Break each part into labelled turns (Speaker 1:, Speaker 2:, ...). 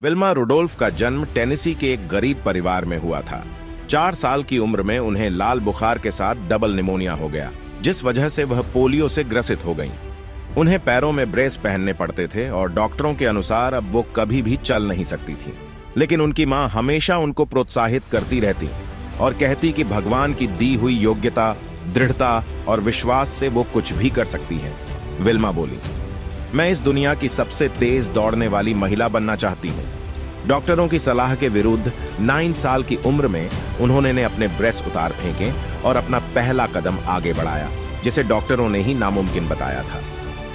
Speaker 1: Wilma Rudolph का जन्म Tennessee के एक गरीब परिवार में हुआ था। 4 साल की उम्र में उन्हें लाल बुखार के साथ डबल निमोनिया हो गया, जिस वजह से वह पोलियो से ग्रसित हो गईं। उन्हें पैरों में ब्रेस पहनने पड़ते थे और डॉक्टरों के अनुसार अब वो कभी भी चल नहीं सकती थी। लेकिन उनकी मां हमेशा उनको प्रोत्साहित करती रहती और कहती कि भगवान की दी हुई योग्यता, दृढ़ता और विश्वास से वो कुछ भी कर सकती हैं। विल्मा बोली, मैं इस दुनिया की सबसे तेज दौड़ने वाली महिला बनना चाहती हूँ। डॉक्टरों की सलाह के विरुद्ध 9 साल की उम्र में उन्होंने अपने ब्रेस्ट उतार फेंके और अपना पहला कदम आगे बढ़ाया, जिसे डॉक्टरों ने ही नामुमकिन बताया था।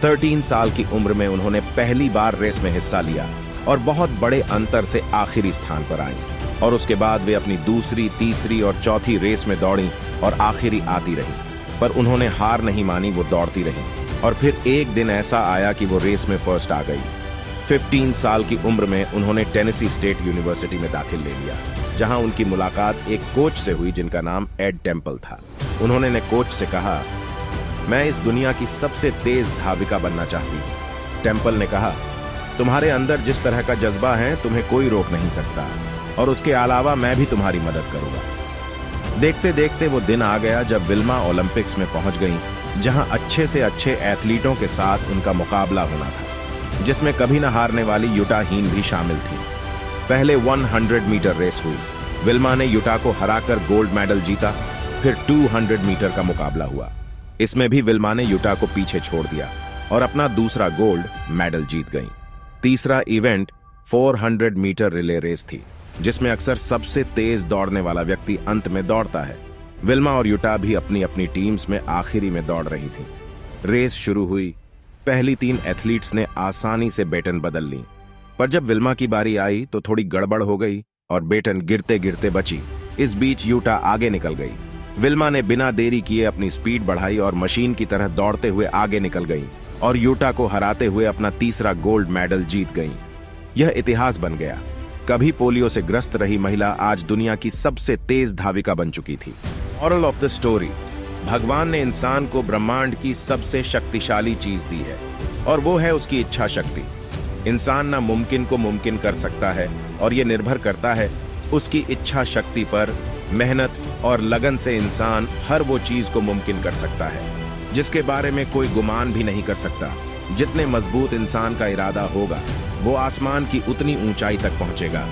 Speaker 1: 13 साल की उम्र में उन्होंने पहली बार रेस में हिस्सा लिया और बहुत बड़े अंतर से आखिरी स्थान पर आईं। और उसके बाद वे अपनी दूसरी, तीसरी और चौथी रेस में दौड़ी और आखिरी आती रही, पर उन्होंने हार नहीं मानी। वो दौड़ती रही और फिर एक दिन ऐसा आया कि वो रेस में फर्स्ट आ गई। 15 साल की उम्र में उन्होंने टेनेसी स्टेट यूनिवर्सिटी में दाखिल ले लिया, जहां उनकी मुलाकात एक कोच से हुई जिनका नाम एड टेम्पल था। उन्होंने कोच से कहा, मैं इस दुनिया की सबसे तेज धाविका बनना चाहती हूँ। टेम्पल ने कहा, तुम्हारे अंदर जिस तरह का जज्बा है तुम्हें कोई रोक नहीं सकता, और उसके अलावा मैं भी तुम्हारी मदद करूंगा। देखते देखते वो दिन आ गया जब विल्मा ओलंपिक्स में पहुंच गई, जहां अच्छे से अच्छे एथलीटों के साथ उनका मुकाबला होना था, जिसमें कभी न हारने वाली युटा हीन भी शामिल थी। पहले 100 मीटर रेस हुई। विल्मा ने युटा को हराकर गोल्ड मेडल जीता। फिर 200 मीटर का मुकाबला हुआ। इसमें भी विल्मा ने युटा को पीछे छोड़ दिया और अपना दूसरा गोल्ड मेडल जीत गई। तीसरा इवेंट 400 मीटर रिले रेस थी, जिसमें अक्सर सबसे तेज दौड़ने वाला व्यक्ति अंत में दौड़ता है। विल्मा और युटा भी अपनी अपनी टीम्स में आखिरी में दौड़ रही थीं। रेस शुरू हुई। पहली 3 एथलीट्स ने आसानी से बेटन बदल ली, पर जब विल्मा की बारी आई तो थोड़ी गड़बड़ हो गई और बेटन गिरते गिरते बची। इस बीच युटा आगे निकल गई। विल्मा ने बिना देरी किए अपनी स्पीड बढ़ाई और मशीन की तरह दौड़ते हुए आगे निकल गई और युटा को हराते हुए अपना तीसरा गोल्ड मेडल जीत गई। यह इतिहास बन गया। कभी पोलियो से ग्रस्त रही महिला आज दुनिया की सबसे तेज धाविका बन चुकी थी। मॉरल ऑफ द स्टोरी, भगवान ने इंसान को ब्रह्मांड की सबसे शक्तिशाली चीज दी है, और वो है उसकी इच्छा शक्ति। इंसान नामुमकिन को मुमकिन कर सकता है, और ये निर्भर करता है उसकी इच्छा शक्ति पर। मेहनत और लगन से इंसान हर वो चीज को मुमकिन कर सकता है जिसके बारे में कोई गुमान भी नहीं कर सकता। जितने मजबूत इंसान का इरादा होगा, वो आसमान की उतनी ऊंचाई तक पहुंचेगा।